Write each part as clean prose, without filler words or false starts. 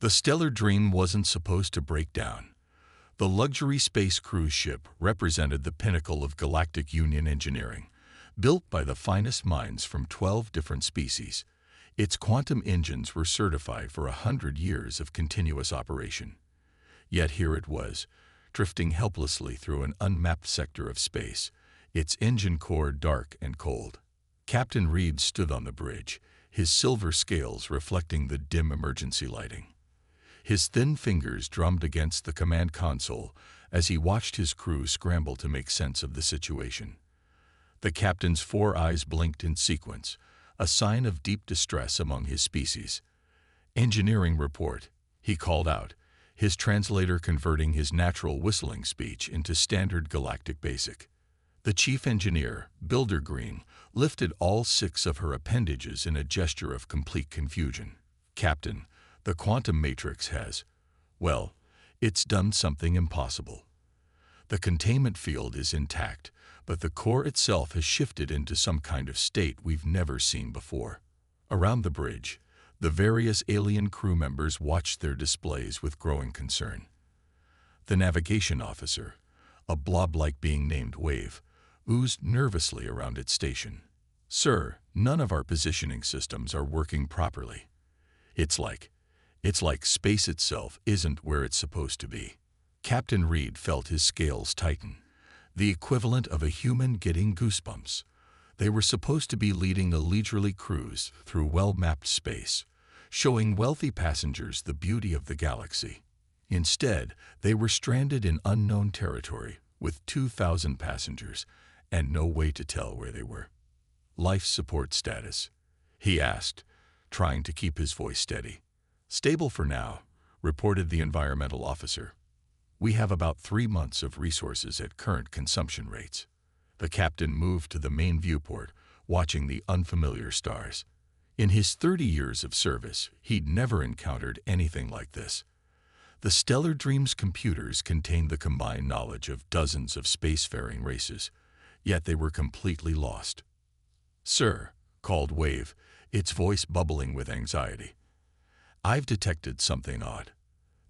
The stellar dream wasn't supposed to break down. The luxury space cruise ship represented the pinnacle of Galactic Union engineering, built by the finest minds from 12 different species. Its quantum engines were certified for 100 years of continuous operation. Yet here it was, drifting helplessly through an unmapped sector of space, its engine core dark and cold. Captain Reed stood on the bridge, his silver scales reflecting the dim emergency lighting. His thin fingers drummed against the command console as he watched his crew scramble to make sense of the situation. The captain's 4 eyes blinked in sequence, a sign of deep distress among his species. "Engineering report," he called out, his translator converting his natural whistling speech into standard galactic basic. The chief engineer, Builder Green, lifted all 6 of her appendages in a gesture of complete confusion. "Captain, the quantum matrix has, well, it's done something impossible. The containment field is intact, but the core itself has shifted into some kind of state we've never seen before." Around the bridge, the various alien crew members watched their displays with growing concern. The navigation officer, a blob-like being named Wave, oozed nervously around its station. "Sir, none of our positioning systems are working properly. It's like space itself isn't where it's supposed to be." Captain Reed felt his scales tighten, the equivalent of a human getting goosebumps. They were supposed to be leading a leisurely cruise through well-mapped space, showing wealthy passengers the beauty of the galaxy. Instead, they were stranded in unknown territory with 2,000 passengers and no way to tell where they were. "Life support status?" he asked, trying to keep his voice steady. "Stable for now," reported the environmental officer. "We have about 3 months of resources at current consumption rates." The captain moved to the main viewport, watching the unfamiliar stars. In his 30 years of service, he'd never encountered anything like this. The Stellar Dream's computers contained the combined knowledge of dozens of spacefaring races, yet they were completely lost. "Sir," called Wave, its voice bubbling with anxiety, "I've detected something odd.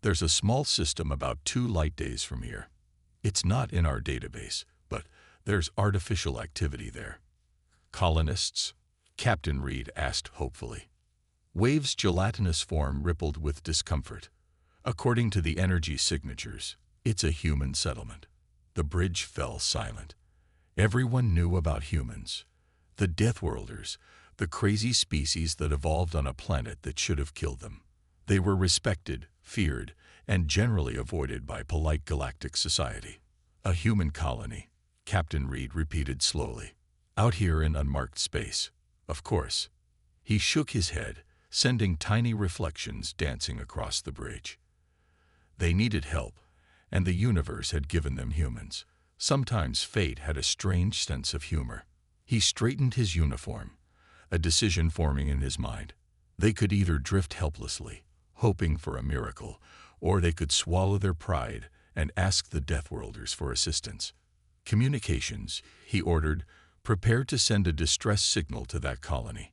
There's a small system about 2 light days from here. It's not in our database, but there's artificial activity there." "Colonists?" Captain Reed asked hopefully. Wave's gelatinous form rippled with discomfort. "According to the energy signatures, it's a human settlement." The bridge fell silent. Everyone knew about humans. The Deathworlders, the crazy species that evolved on a planet that should have killed them. They were respected, feared, and generally avoided by polite galactic society. "A human colony," Captain Reed repeated slowly. "Out here in unmarked space, of course." He shook his head, sending tiny reflections dancing across the bridge. They needed help, and the universe had given them humans. Sometimes fate had a strange sense of humor. He straightened his uniform, a decision forming in his mind. They could either drift helplessly, hoping for a miracle, or they could swallow their pride and ask the Deathworlders for assistance. "Communications," he ordered, "prepare to send a distress signal to that colony.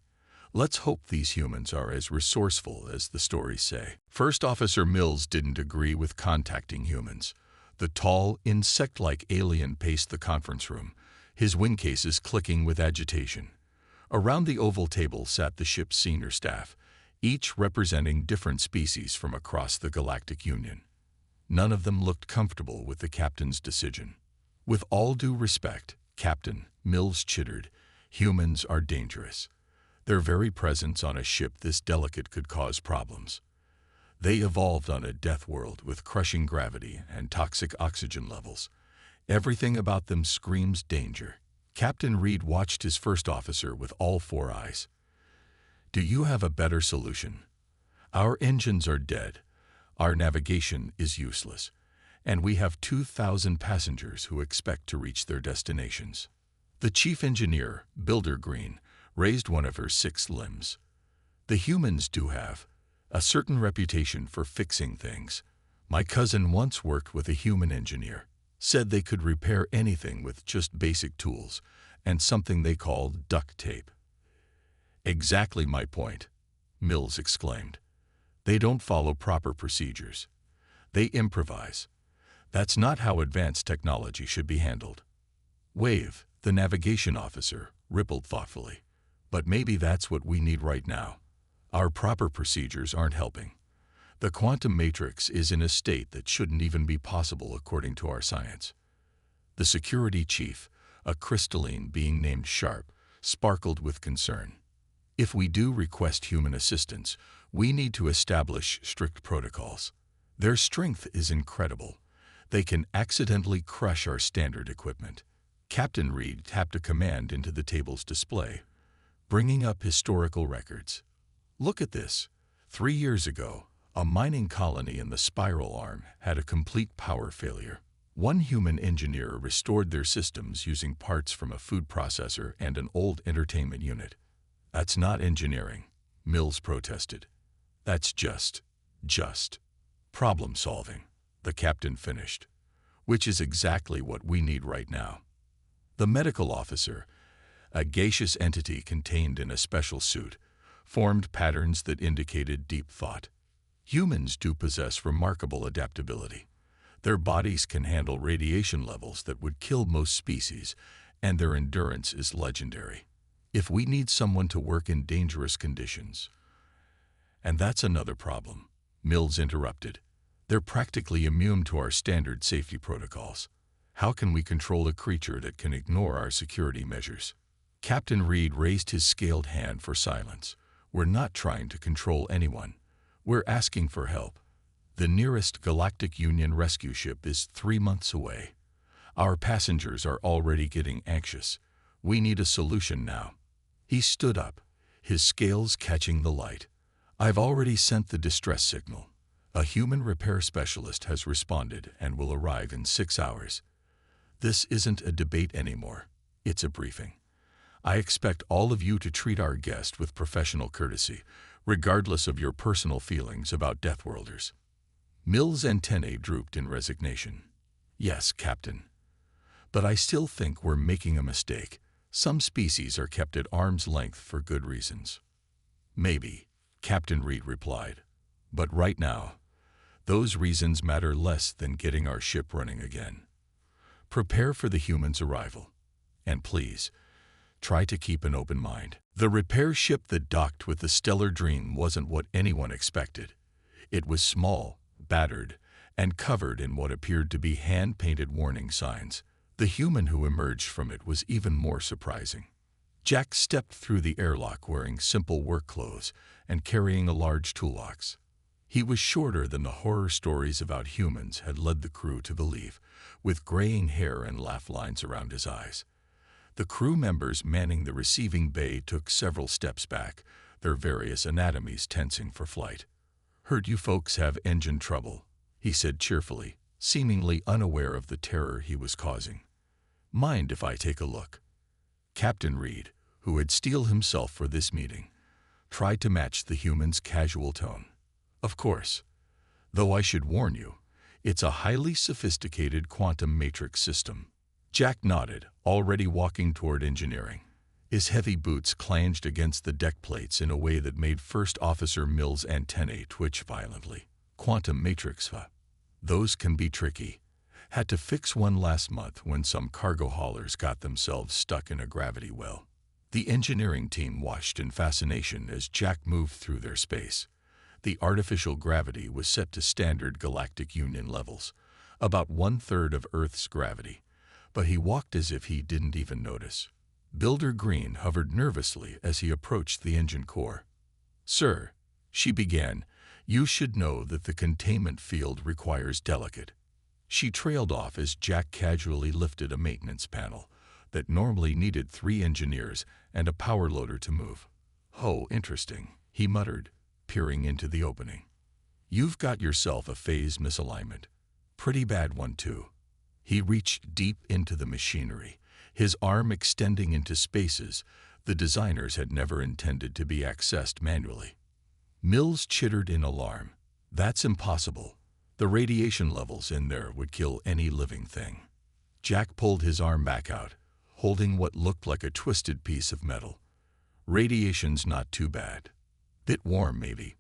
Let's hope these humans are as resourceful as the stories say." First Officer Mills didn't agree with contacting humans. The tall, insect-like alien paced the conference room, his wing cases clicking with agitation. Around the oval table sat the ship's senior staff, each representing different species from across the Galactic Union. None of them looked comfortable with the captain's decision. "With all due respect, Captain," Mills chittered, "humans are dangerous. Their very presence on a ship this delicate could cause problems. They evolved on a death world with crushing gravity and toxic oxygen levels. Everything about them screams danger." Captain Reed watched his first officer with all 4 eyes. "Do you have a better solution? Our engines are dead, our navigation is useless, and we have 2,000 passengers who expect to reach their destinations." The chief engineer, Builder Green, raised one of her 6 limbs. "The humans do have a certain reputation for fixing things. My cousin once worked with a human engineer, said they could repair anything with just basic tools and something they called duct tape." "Exactly my point," Mills exclaimed. They don't follow proper procedures. They improvise. That's not how advanced technology should be handled. Wave, the navigation officer, rippled thoughtfully. But maybe that's what we need right now. Our proper procedures aren't helping. The quantum matrix is in a state that shouldn't even be possible according to our science. The security chief, a crystalline being named Sharp, sparkled with concern. If we do request human assistance, we need to establish strict protocols. Their strength is incredible. They can accidentally crush our standard equipment. Captain Reed tapped a command into the table's display, bringing up historical records. Look at this. 3 years ago, a mining colony in the spiral arm had a complete power failure. One human engineer restored their systems using parts from a food processor and an old entertainment unit. That's not engineering, Mills protested. That's just problem solving, the captain finished, which is exactly what we need right now. The medical officer, a gaseous entity contained in a special suit, formed patterns that indicated deep thought. Humans do possess remarkable adaptability. Their bodies can handle radiation levels that would kill most species, and their endurance is legendary. If we need someone to work in dangerous conditions. And that's another problem, Mills interrupted. They're practically immune to our standard safety protocols. How can we control a creature that can ignore our security measures? Captain Reed raised his scaled hand for silence. We're not trying to control anyone. We're asking for help. The nearest Galactic Union rescue ship is 3 months away. Our passengers are already getting anxious. We need a solution now. He stood up, his scales catching the light. I've already sent the distress signal. A human repair specialist has responded and will arrive in 6 hours. This isn't a debate anymore. It's a briefing. I expect all of you to treat our guest with professional courtesy, regardless of your personal feelings about Deathworlders. Mills' antennae drooped in resignation. Yes, Captain. But I still think we're making a mistake. Some species are kept at arm's length for good reasons. Maybe, Captain Reed replied. But right now, those reasons matter less than getting our ship running again. Prepare for the humans' arrival. And please, try to keep an open mind. The repair ship that docked with the Stellar Dream wasn't what anyone expected. It was small, battered, and covered in what appeared to be hand-painted warning signs. The human who emerged from it was even more surprising. Jack stepped through the airlock wearing simple work clothes and carrying a large toolbox. He was shorter than the horror stories about humans had led the crew to believe, with graying hair and laugh lines around his eyes. The crew members manning the receiving bay took several steps back, their various anatomies tensing for flight. "Heard you folks have engine trouble," he said cheerfully, seemingly unaware of the terror he was causing. "Mind if I take a look?" Captain Reed, who had steeled himself for this meeting, tried to match the human's casual tone. "Of course. Though I should warn you, it's a highly sophisticated quantum matrix system." Jack nodded, already walking toward engineering. His heavy boots clanged against the deck plates in a way that made First Officer Mills' antennae twitch violently. "Quantum matrix, huh? Those can be tricky. Had to fix one last month when some cargo haulers got themselves stuck in a gravity well." The engineering team watched in fascination as Jack moved through their space. The artificial gravity was set to standard Galactic Union levels, about 1/3 of Earth's gravity, but he walked as if he didn't even notice. Builder Green hovered nervously as he approached the engine core. "Sir," she began, "you should know that the containment field requires delicate." She trailed off as Jack casually lifted a maintenance panel that normally needed 3 engineers and a power loader to move. "Oh, interesting," he muttered, peering into the opening. "You've got yourself a phase misalignment. Pretty bad one, too." He reached deep into the machinery, his arm extending into spaces the designers had never intended to be accessed manually. Mills chittered in alarm. "That's impossible. The radiation levels in there would kill any living thing." Jack pulled his arm back out, holding what looked like a twisted piece of metal. "Radiation's not too bad. Bit warm, maybe."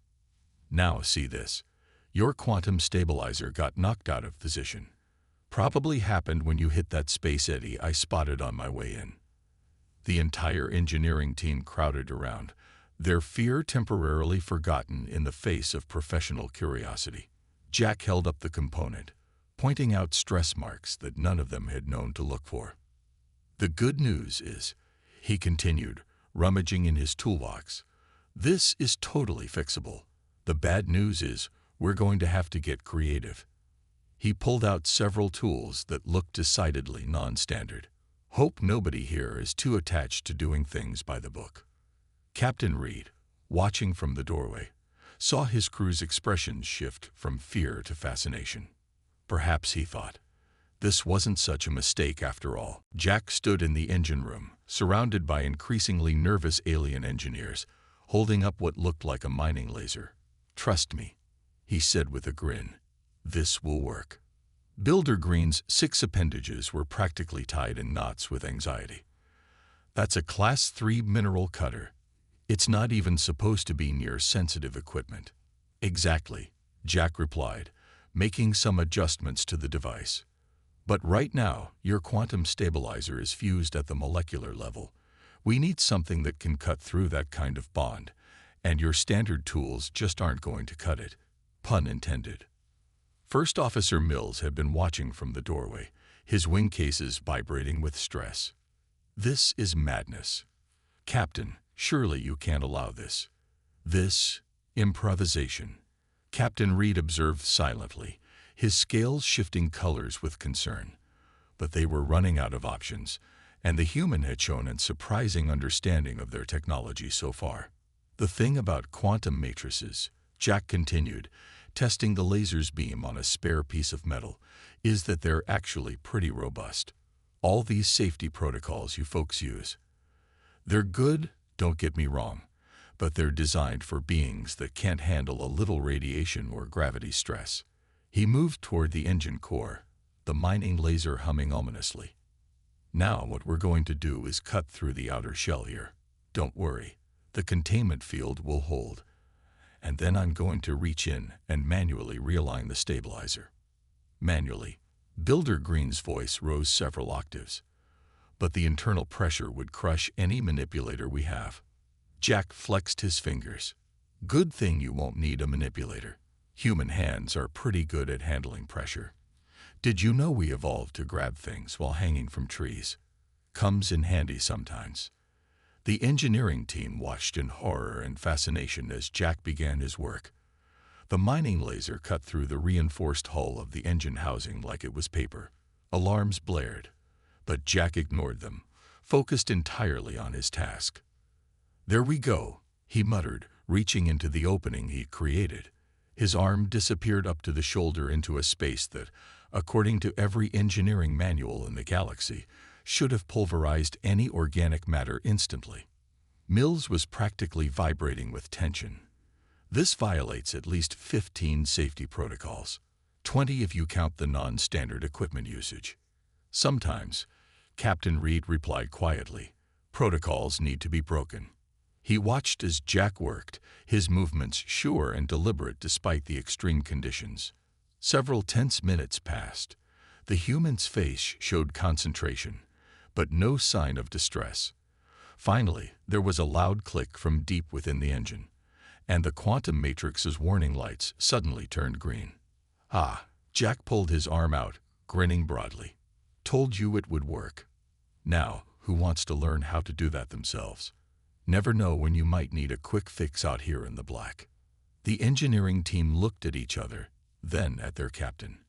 Now see this. Your quantum stabilizer got knocked out of position. Probably happened when you hit that space eddy I spotted on my way in. The entire engineering team crowded around, their fear temporarily forgotten in the face of professional curiosity. Jack held up the component, pointing out stress marks that none of them had known to look for. The good news is, he continued, rummaging in his toolbox, this is totally fixable. The bad news is, we're going to have to get creative. He pulled out several tools that looked decidedly non-standard. Hope nobody here is too attached to doing things by the book. Captain Reed, watching from the doorway, saw his crew's expressions shift from fear to fascination. Perhaps, he thought, this wasn't such a mistake after all. Jack stood in the engine room, surrounded by increasingly nervous alien engineers, holding up what looked like a mining laser. Trust me, he said with a grin. This will work. Builder Green's 6 appendages were practically tied in knots with anxiety. That's a Class 3 mineral cutter. It's not even supposed to be near sensitive equipment. Exactly, Jack replied, making some adjustments to the device. But right now, your quantum stabilizer is fused at the molecular level. We need something that can cut through that kind of bond, and your standard tools just aren't going to cut it. Pun intended. First Officer Mills had been watching from the doorway, his wing cases vibrating with stress. This is madness. Captain, surely you can't allow this. This improvisation. Captain Reed observed silently, his scales shifting colors with concern. But they were running out of options, and the human had shown a surprising understanding of their technology so far. The thing about quantum matrices, Jack continued, testing the laser's beam on a spare piece of metal, is that they're actually pretty robust. All these safety protocols you folks use, they're good, don't get me wrong, but they're designed for beings that can't handle a little radiation or gravity stress. He moved toward the engine core, the mining laser humming ominously. Now what we're going to do is cut through the outer shell here. Don't worry, the containment field will hold. And then I'm going to reach in and manually realign the stabilizer. Manually. Builder Green's voice rose several octaves. But the internal pressure would crush any manipulator we have. Jack flexed his fingers. Good thing you won't need a manipulator. Human hands are pretty good at handling pressure. Did you know we evolved to grab things while hanging from trees? Comes in handy sometimes. The engineering team watched in horror and fascination as Jack began his work. The mining laser cut through the reinforced hull of the engine housing like it was paper. Alarms blared, but Jack ignored them, focused entirely on his task. There we go, he muttered, reaching into the opening he created. His arm disappeared up to the shoulder into a space that, according to every engineering manual in the galaxy, should have pulverized any organic matter instantly. Mills was practically vibrating with tension. This violates at least 15 safety protocols, 20 if you count the non-standard equipment usage. Sometimes, Captain Reed replied quietly, protocols need to be broken. He watched as Jack worked, his movements sure and deliberate despite the extreme conditions. Several tense minutes passed. The human's face showed concentration, but no sign of distress. Finally, there was a loud click from deep within the engine, and the quantum matrix's warning lights suddenly turned green. Ah, Jack pulled his arm out, grinning broadly. Told you it would work. Now, who wants to learn how to do that themselves? Never know when you might need a quick fix out here in the black. The engineering team looked at each other, then at their captain.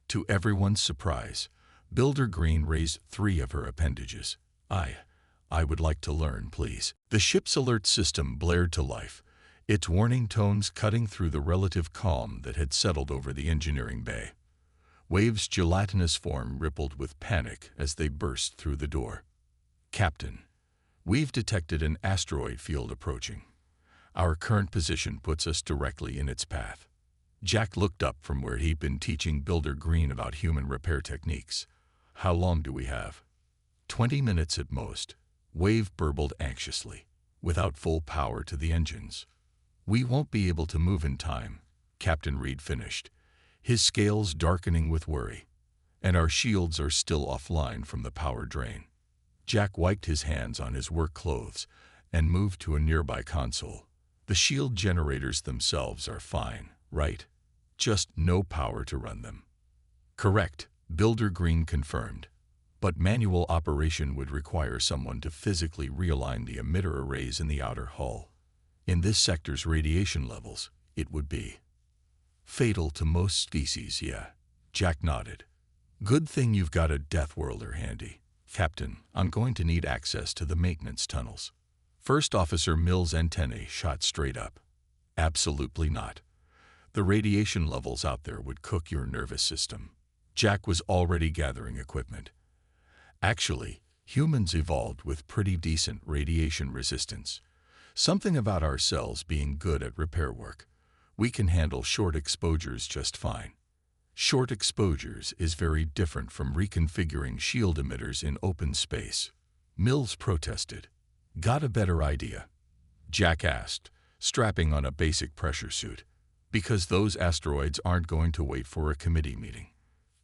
To everyone's surprise, Builder Green raised 3 of her appendages. I would like to learn, please. The ship's alert system blared to life, its warning tones cutting through the relative calm that had settled over the engineering bay. Wave's gelatinous form rippled with panic as they burst through the door. Captain, we've detected an asteroid field approaching. Our current position puts us directly in its path. Jack looked up from where he'd been teaching Builder Green about human repair techniques. How long do we have? 20 minutes at most, Wave burbled anxiously, without full power to the engines. We won't be able to move in time, Captain Reed finished, his scales darkening with worry. And our shields are still offline from the power drain. Jack wiped his hands on his work clothes and moved to a nearby console. The shield generators themselves are fine, right? Just no power to run them. Correct, Builder Green confirmed. But manual operation would require someone to physically realign the emitter arrays in the outer hull. In this sector's radiation levels, it would be fatal to most species, yeah. Jack nodded. Good thing you've got a Deathworlder handy. Captain, I'm going to need access to the maintenance tunnels. First Officer Mills' antennae shot straight up. Absolutely not. The radiation levels out there would cook your nervous system. Jack was already gathering equipment. Actually, humans evolved with pretty decent radiation resistance. Something about our cells being good at repair work. We can handle short exposures just fine. Short exposures is very different from reconfiguring shield emitters in open space. Mills protested. Got a better idea? Jack asked, strapping on a basic pressure suit. Because those asteroids aren't going to wait for a committee meeting.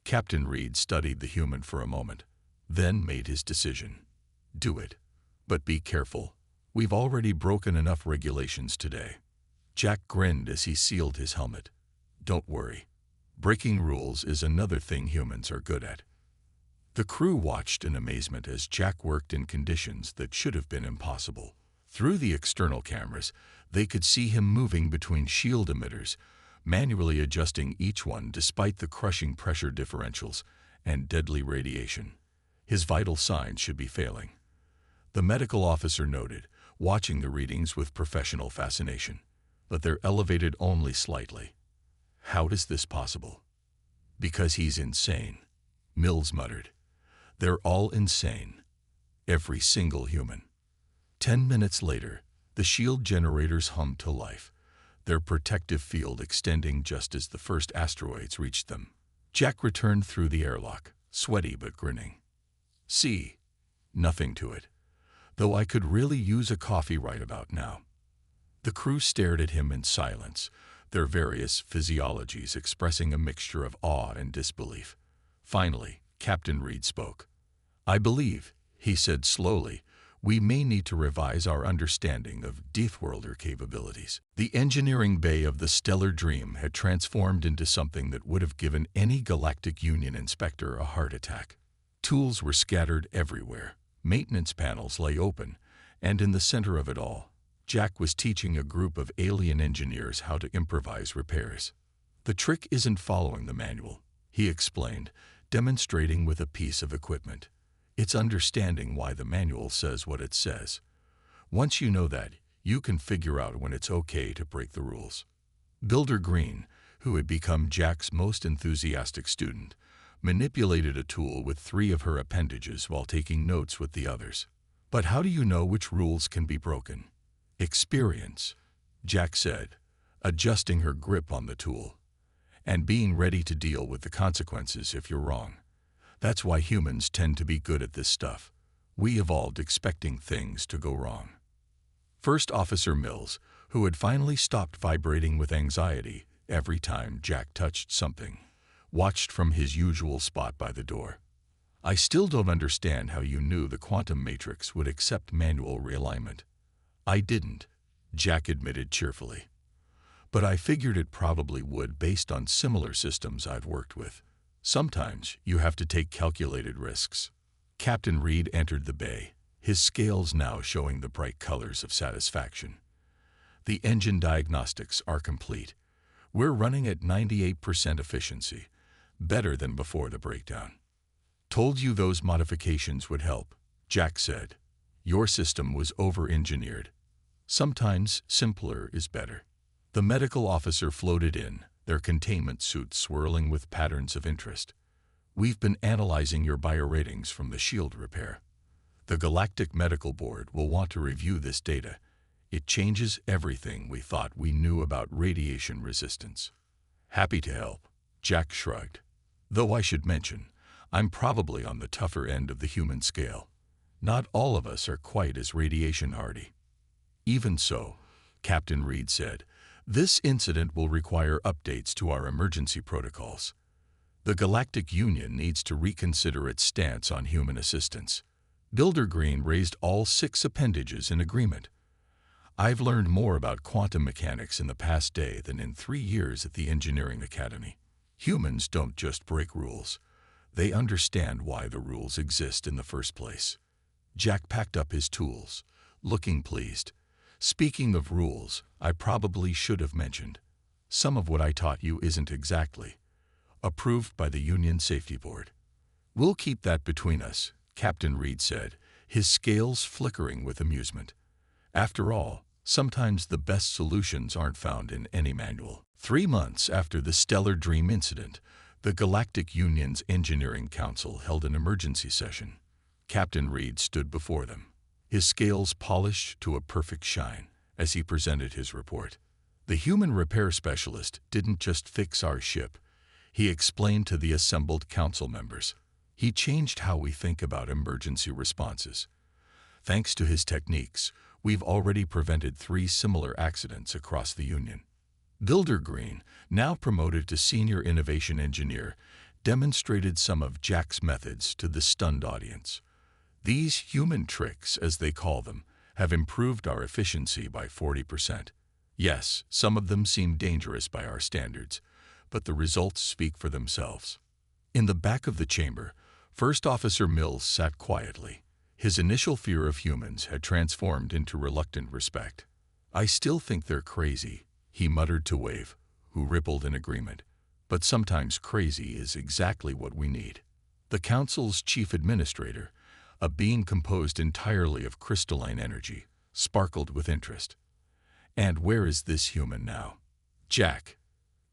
Captain Reed studied the human for a moment, then made his decision. Do it. But be careful. We've already broken enough regulations today. Jack grinned as he sealed his helmet. Don't worry. Breaking rules is another thing humans are good at. The crew watched in amazement as Jack worked in conditions that should have been impossible. Through the external cameras, they could see him moving between shield emitters, manually adjusting each one despite the crushing pressure differentials and deadly radiation. His vital signs should be failing. The medical officer noted, watching the readings with professional fascination, but they're elevated only slightly. How is this possible? Because he's insane, Mills muttered. They're all insane. Every single human. 10 minutes later, the shield generators hummed to life, their protective field extending just as the first asteroids reached them. Jack returned through the airlock, sweaty but grinning. See, nothing to it. Though I could really use a coffee right about now. The crew stared at him in silence, their various physiologies expressing a mixture of awe and disbelief. Finally, Captain Reed spoke. I believe, he said slowly, we may need to revise our understanding of Deathworlder capabilities. The engineering bay of the Stellar Dream had transformed into something that would have given any Galactic Union inspector a heart attack. Tools were scattered everywhere. Maintenance panels lay open, and in the center of it all, Jack was teaching a group of alien engineers how to improvise repairs. The trick isn't following the manual, he explained, demonstrating with a piece of equipment. It's understanding why the manual says what it says. Once you know that, you can figure out when it's okay to break the rules. Builder Green, who had become Jack's most enthusiastic student, manipulated a tool with 3 of her appendages while taking notes with the others. But how do you know which rules can be broken? Experience, Jack said, adjusting her grip on the tool, and being ready to deal with the consequences if you're wrong. That's why humans tend to be good at this stuff. We evolved expecting things to go wrong. First Officer Mills, who had finally stopped vibrating with anxiety every time Jack touched something, watched from his usual spot by the door. I still don't understand how you knew the quantum matrix would accept manual realignment. I didn't, Jack admitted cheerfully. But I figured it probably would based on similar systems I've worked with. Sometimes you have to take calculated risks. Captain Reed entered the bay, his scales now showing the bright colors of satisfaction. The engine diagnostics are complete. We're running at 98% efficiency, better than before the breakdown. Told you those modifications would help, Jack said. Your system was over-engineered. Sometimes simpler is better. The medical officer floated in, their containment suits swirling with patterns of interest. We've been analyzing your bioratings from the shield repair. The Galactic Medical Board will want to review this data. It changes everything we thought we knew about radiation resistance. Happy to help, Jack shrugged. Though I should mention, I'm probably on the tougher end of the human scale. Not all of us are quite as radiation hardy. Even so, Captain Reed said, This incident will require updates to our emergency protocols. The Galactic Union needs to reconsider its stance on human assistance. Builder Green raised all 6 appendages in agreement. I've learned more about quantum mechanics in the past day than in 3 years at the Engineering Academy. Humans don't just break rules. They understand why the rules exist in the first place. Jack packed up his tools, looking pleased. Speaking of rules, I probably should have mentioned. Some of what I taught you isn't exactly approved by the Union Safety Board. We'll keep that between us, Captain Reed said, his scales flickering with amusement. After all, sometimes the best solutions aren't found in any manual. 3 months after the Stellar Dream incident, the Galactic Union's Engineering Council held an emergency session. Captain Reed stood before them, his scales polished to a perfect shine as he presented his report. The human repair specialist didn't just fix our ship. He explained to the assembled council members. He changed how we think about emergency responses. Thanks to his techniques, we've already prevented 3 similar accidents across the Union. Builder Green, now promoted to Senior Innovation Engineer, demonstrated some of Jack's methods to the stunned audience. These human tricks, as they call them, have improved our efficiency by 40%. Yes, some of them seem dangerous by our standards, but the results speak for themselves. In the back of the chamber, First Officer Mills sat quietly. His initial fear of humans had transformed into reluctant respect. "I still think they're crazy," he muttered to Wave, who rippled in agreement. "But sometimes crazy is exactly what we need." The Council's chief administrator, a being composed entirely of crystalline energy, sparkled with interest. "And where is this human now?" "Jack."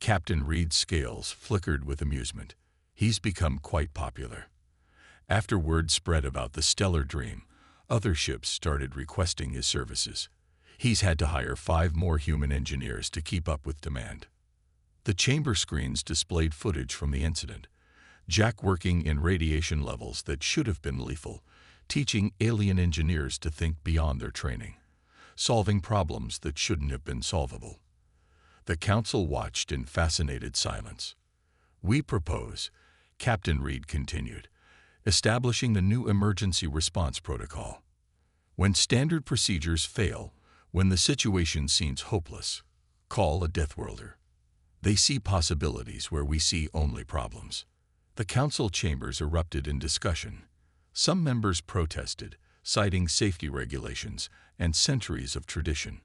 Captain Reed's scales flickered with amusement. "He's become quite popular." After word spread about the Stellar Dream, other ships started requesting his services. He's had to hire 5 more human engineers to keep up with demand. The chamber screens displayed footage from the incident. Jack working in radiation levels that should have been lethal, teaching alien engineers to think beyond their training, solving problems that shouldn't have been solvable. The council watched in fascinated silence. "We propose," Captain Reed continued, "establishing the new emergency response protocol. When standard procedures fail, when the situation seems hopeless, call a Deathworlder. They see possibilities where we see only problems." The council chambers erupted in discussion. Some members protested, citing safety regulations and centuries of tradition.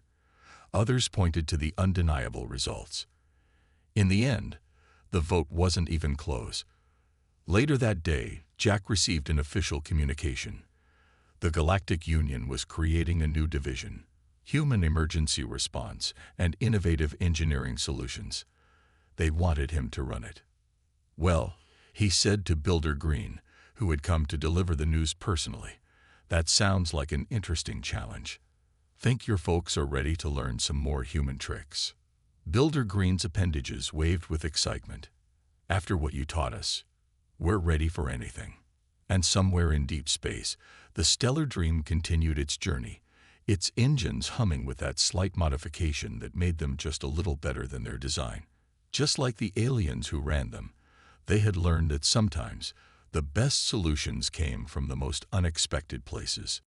Others pointed to the undeniable results. In the end, the vote wasn't even close. Later that day, Jack received an official communication. The Galactic Union was creating a new division, Human Emergency Response and Innovative Engineering Solutions. They wanted him to run it. "Well," he said to Builder Green, who had come to deliver the news personally, "that sounds like an interesting challenge. Think your folks are ready to learn some more human tricks?" Builder Green's appendages waved with excitement. "After what you taught us, we're ready for anything." And somewhere in deep space, the Stellar Dream continued its journey, its engines humming with that slight modification that made them just a little better than their design. Just like the aliens who ran them, they had learned that sometimes the best solutions came from the most unexpected places.